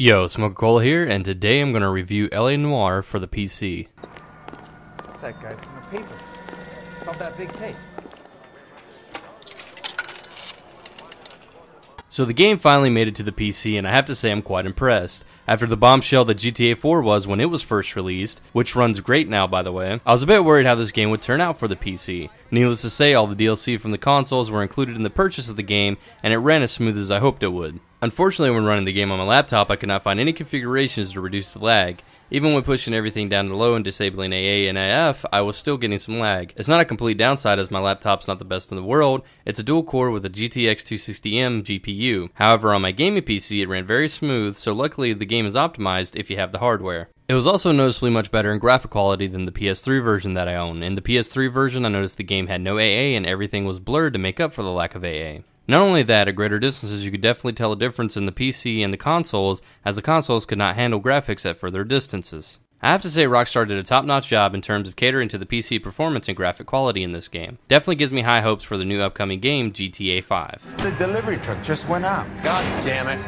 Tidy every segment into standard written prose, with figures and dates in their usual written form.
Yo, SmokaCola here, and today I'm going to review Noire for the PC. That's that guy from the papers. Solved that big case. So the game finally made it to the PC, and I have to say I'm quite impressed. After the bombshell that GTA 4 was when it was first released, which runs great now by the way, I was a bit worried how this game would turn out for the PC. Needless to say, all the DLC from the consoles were included in the purchase of the game, and it ran as smooth as I hoped it would. Unfortunately, when running the game on my laptop, I could not find any configurations to reduce the lag. Even when pushing everything down to low and disabling AA and AF, I was still getting some lag. It's not a complete downside as my laptop's not the best in the world. It's a dual core with a GTX 260M GPU. However, on my gaming PC it ran very smooth, so luckily the game is optimized if you have the hardware. It was also noticeably much better in graphic quality than the PS3 version that I own. In the PS3 version I noticed the game had no AA and everything was blurred to make up for the lack of AA. Not only that, at greater distances you could definitely tell a difference in the PC and the consoles, as the consoles could not handle graphics at further distances. I have to say Rockstar did a top-notch job in terms of catering to the PC performance and graphic quality in this game. Definitely gives me high hopes for the new upcoming game, GTA 5. The delivery truck just went out. God damn it.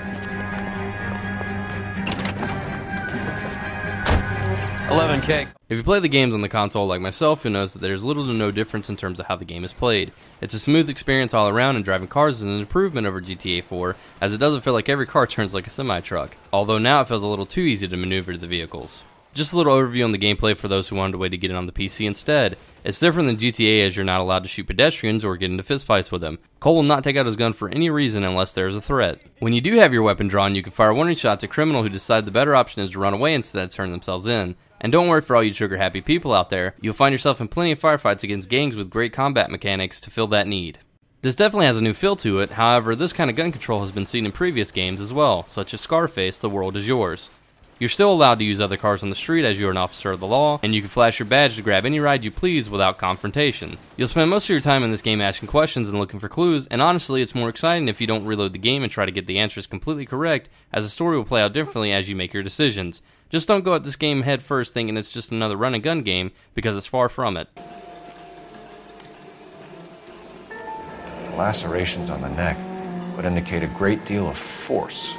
11K. If you play the games on the console like myself, you'll notice that there's little to no difference in terms of how the game is played. It's a smooth experience all around, and driving cars is an improvement over GTA 4, as it doesn't feel like every car turns like a semi-truck. Although now it feels a little too easy to maneuver the vehicles. Just a little overview on the gameplay for those who wanted a way to get it on the PC instead. It's different than GTA as you're not allowed to shoot pedestrians or get into fistfights with them. Cole will not take out his gun for any reason unless there is a threat. When you do have your weapon drawn, you can fire warning shots at criminals who decide the better option is to run away instead of turn themselves in. And don't worry for all you trigger-happy people out there, you'll find yourself in plenty of firefights against gangs with great combat mechanics to fill that need. This definitely has a new feel to it, however this kind of gun control has been seen in previous games as well, such as Scarface, The World Is Yours. You're still allowed to use other cars on the street as you are an officer of the law, and you can flash your badge to grab any ride you please without confrontation. You'll spend most of your time in this game asking questions and looking for clues, and honestly it's more exciting if you don't reload the game and try to get the answers completely correct, as the story will play out differently as you make your decisions. Just don't go at this game head first thinking it's just another run and gun game, because it's far from it. The lacerations on the neck would indicate a great deal of force.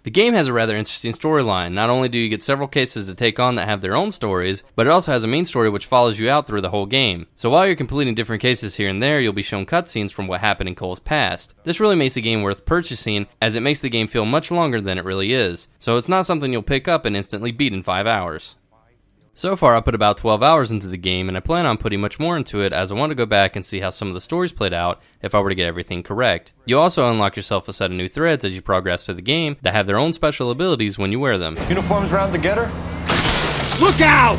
The game has a rather interesting storyline. Not only do you get several cases to take on that have their own stories, but it also has a main story which follows you out through the whole game. So while you're completing different cases here and there, you'll be shown cutscenes from what happened in Cole's past. This really makes the game worth purchasing, as it makes the game feel much longer than it really is. So it's not something you'll pick up and instantly beat in 5 hours. So far I put about 12 hours into the game, and I plan on putting much more into it as I want to go back and see how some of the stories played out if I were to get everything correct. You'll also unlock yourself a set of new threads as you progress through the game that have their own special abilities when you wear them. Uniforms round the getter? Look out!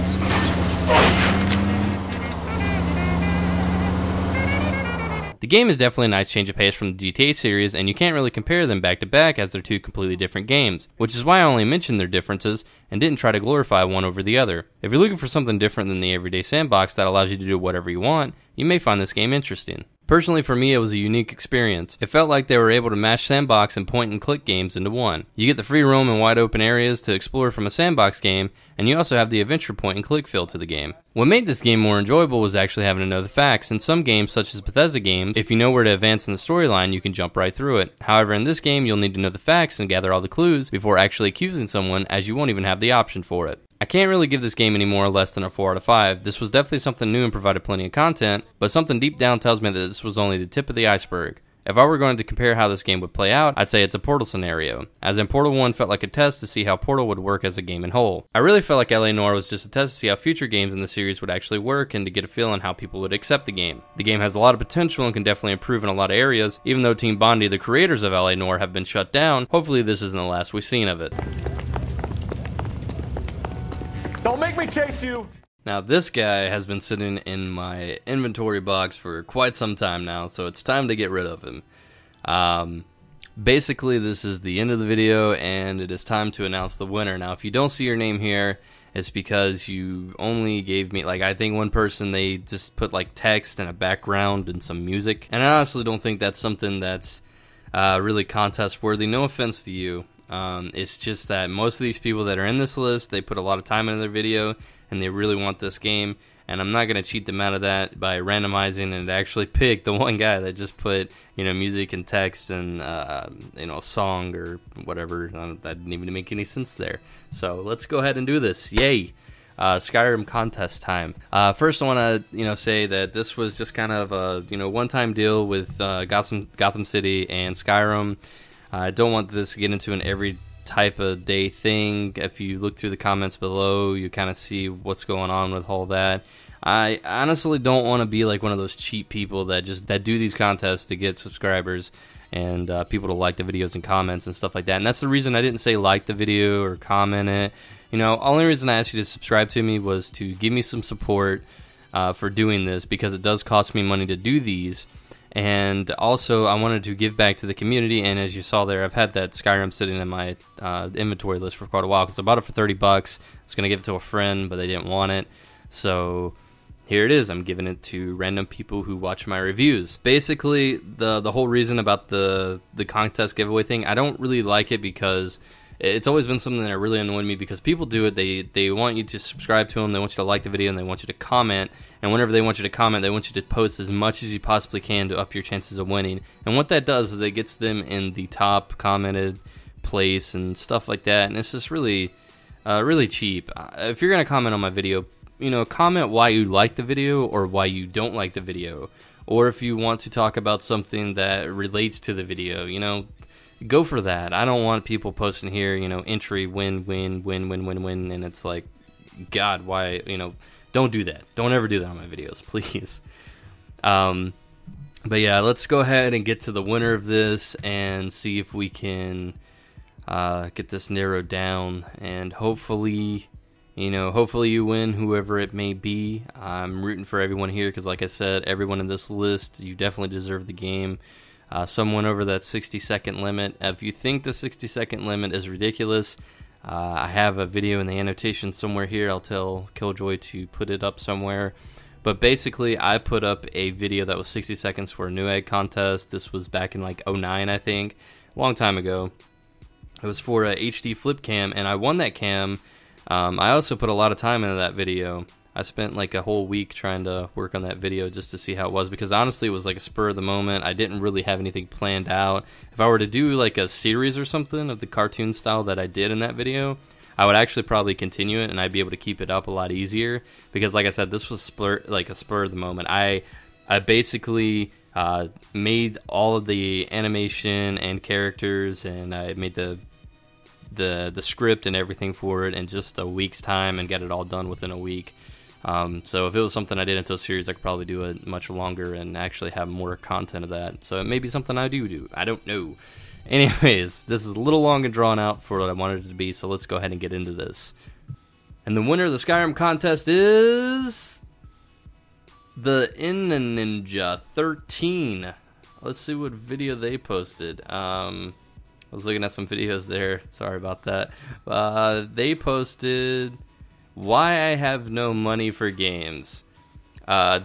The game is definitely a nice change of pace from the GTA series, and you can't really compare them back to back as they're two completely different games, which is why I only mentioned their differences and didn't try to glorify one over the other. If you're looking for something different than the everyday sandbox that allows you to do whatever you want, you may find this game interesting. Personally, for me, it was a unique experience. It felt like they were able to mash sandbox and point-and-click games into one. You get the free roam and wide-open areas to explore from a sandbox game, and you also have the adventure point-and-click feel to the game. What made this game more enjoyable was actually having to know the facts. In some games, such as Bethesda games, if you know where to advance in the storyline, you can jump right through it. However, in this game, you'll need to know the facts and gather all the clues before actually accusing someone, as you won't even have the option for it. I can't really give this game any more or less than a 4 out of 5. This was definitely something new and provided plenty of content, but something deep down tells me that this was only the tip of the iceberg. If I were going to compare how this game would play out, I'd say it's a Portal scenario, as in Portal 1 felt like a test to see how Portal would work as a game in whole. I really felt like Noire was just a test to see how future games in the series would actually work and to get a feel on how people would accept the game. The game has a lot of potential and can definitely improve in a lot of areas. Even though Team Bondi, the creators of Noire, have been shut down, hopefully this isn't the last we've seen of it. Don't make me chase you! Now this guy has been sitting in my inventory box for quite some time now, so it's time to get rid of him. Basically this is the end of the video and it is time to announce the winner. Now if you don't see your name here, it's because you only gave me, like, I think one person, they just put like text and a background and some music, and I honestly don't think that's something that's really contest worthy. No offense to you. It's just that most of these people that are in this list, they put a lot of time into their video and they really want this game, and I'm not going to cheat them out of that by randomizing and actually pick the one guy that just put, music and text and, a song or whatever. That didn't even make any sense there. So let's go ahead and do this. Yay! Skyrim contest time. First, I want to say that this was just kind of a one-time deal with Gotham City and Skyrim. I don't want this to get into an every type of day thing. If you look through the comments below, you kind of see what's going on with all that. I honestly don't want to be like one of those cheap people that do these contests to get subscribers and people to like the videos and comments and stuff like that. And that's the reason I didn't say like the video or comment it. Only reason I asked you to subscribe to me was to give me some support for doing this, because it does cost me money to do these. And also, I wanted to give back to the community, and as you saw there, I've had that Skyrim sitting in my inventory list for quite a while, because I bought it for $30. I was going to give it to a friend, but they didn't want it. So here it is. I'm giving it to random people who watch my reviews. Basically, the whole reason about the contest giveaway thing, I don't really like it, because it's always been something that really annoyed me, because people do it. They want you to subscribe to them, they want you to like the video, and they want you to comment. And whenever they want you to comment, they want you to post as much as you possibly can to up your chances of winning. And what that does is it gets them in the top commented place and stuff like that. And it's just really, really cheap. If you're going to comment on my video, comment why you like the video or why you don't like the video. Or if you want to talk about something that relates to the video, go for that. I don't want people posting here, entry, win, and it's like, God, why, don't do that. Don't ever do that on my videos, please. But yeah, let's go ahead and get to the winner of this and see if we can get this narrowed down. And hopefully, hopefully you win, whoever it may be. I'm rooting for everyone here, because like I said, everyone in this list, you definitely deserve the game. Someone over that 60-second limit. If you think the 60-second limit is ridiculous, I have a video in the annotation somewhere here. I'll tell Killjoy to put it up somewhere. But basically, I put up a video that was 60 seconds for a new egg contest. This was back in like 09, I think. A long time ago. It was for a HD flip cam, and I won that cam. I also put a lot of time into that video. I spent like a whole week trying to work on that video just to see how it was, because honestly it was like a spur of the moment. I didn't really have anything planned out. If I were to do like a series or something of the cartoon style that I did in that video, I would actually probably continue it, and I'd be able to keep it up a lot easier, because like I said, this was like a spur of the moment. I basically made all of the animation and characters, and I made the script and everything for it in just a week's time and get it all done within a week. So if it was something I did into a series, I could probably do it much longer and actually have more content of that. So it may be something I do. I don't know. Anyways, this is a little long and drawn out for what I wanted it to be, so let's go ahead and get into this. And the winner of the Skyrim contest is the Ninja 13. Let's see what video they posted. I was looking at some videos there. Sorry about that. They posted why I have no money for games.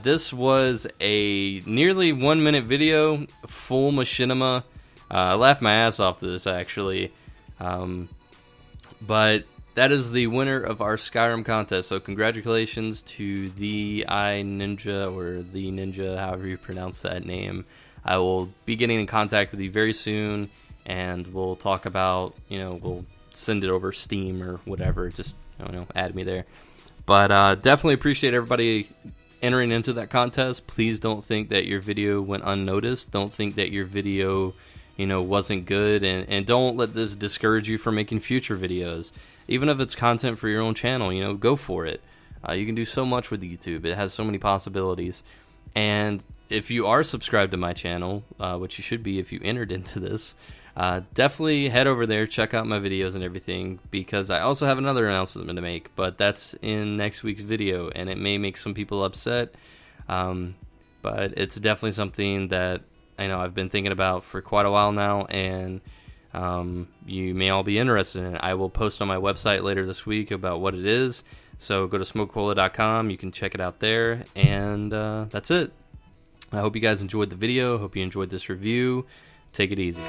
This was a nearly 1 minute video, full machinima. I laughed my ass off to this, actually. But that is the winner of our Skyrim contest. So congratulations to the Ninja, or the Ninja, however you pronounce that name. I will be getting in contact with you very soon, and we'll talk about, we'll send it over Steam or whatever. Just, add me there. But definitely appreciate everybody entering into that contest. Please don't think that your video went unnoticed. Don't think that your video, wasn't good. And don't let this discourage you from making future videos. Even if it's content for your own channel, go for it. You can do so much with YouTube. It has so many possibilities. And if you are subscribed to my channel, which you should be if you entered into this, definitely head over there, check out my videos and everything, because I also have another announcement to make, but that's in next week's video, and it may make some people upset, but it's definitely something that I know I've been thinking about for quite a while now, and you may all be interested in it. I will post on my website later this week about what it is, so go to SmokaCola.com, you can check it out there, and that's it. I hope you guys enjoyed the video, hope you enjoyed this review. Take it easy.